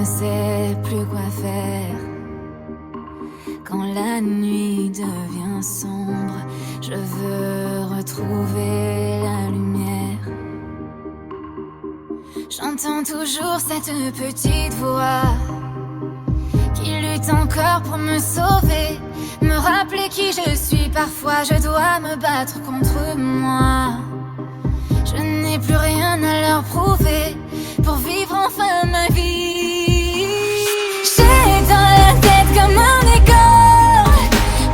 ne sais plus quoi faire. Quand la nuit devient sombre, je veux retrouver la lumière. J'entends toujours cette petite voix qui lutte encore pour me sauver, me rappeler qui je suis. Parfois je dois me battre contre moi. Je n'ai plus rien à leur prouver pour vivre enfin ma vie. J'ai dans la tête comme un écho.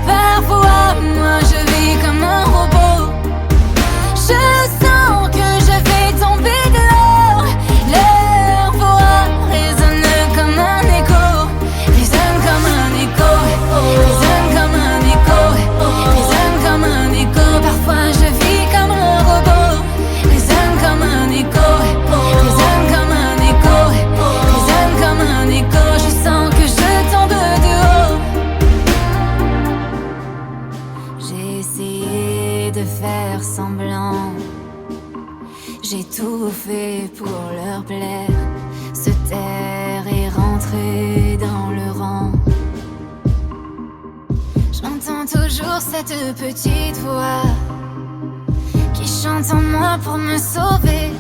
Parfois moi je vis comme un robot. Je sens que je vais tomber de l'eau. Leur voix résonne comme un écho. Résonne comme un écho. Résonne comme un écho. Résonne comme un écho. Parfois je vis comme un robot. Résonne comme un écho. Résonne comme un écho. Résonne comme un écho. Je sens que je tombe de haut. J'ai essayé de faire semblant. J'ai tout fait pour leur plaire. Se taire et rentrer dans le rang. J'entends toujours cette petite voix qui chante en moi pour me sauver,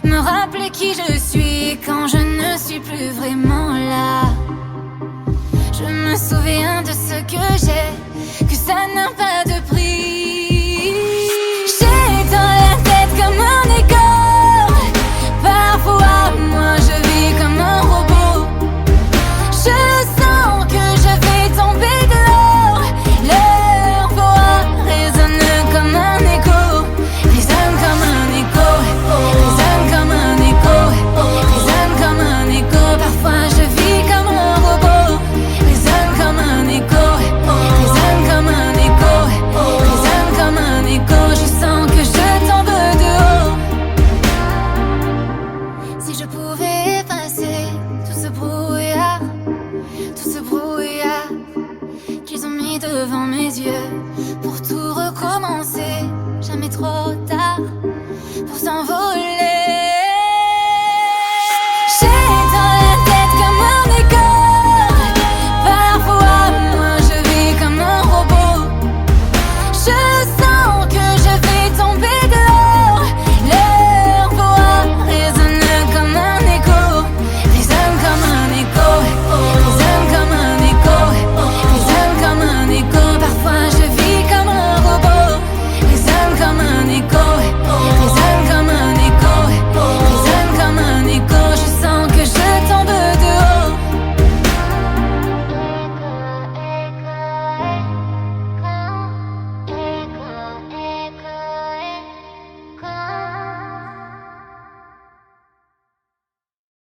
me rappeler qui je suis quand je ne suis plus vraiment là. Je me souviens de ce que j'ai, que ça n'a pas de prix. J'ai dans la tête comme un écho. Parfois moi je vis comme un robot. Je sens que je vais tomber de l'eau. Leur voix résonne comme un écho. Résonne comme un écho. Résonne comme un écho. Résonne comme un écho. Parfois je vis comme un robot. Résonne comme un écho. Résonne comme un écho. Résonne comme un écho. Je sens que je tombe de haut. Si je pouvais effacer tout ce brouillard qu'ils ont mis devant mes yeux pour tout recommencer, jamais trop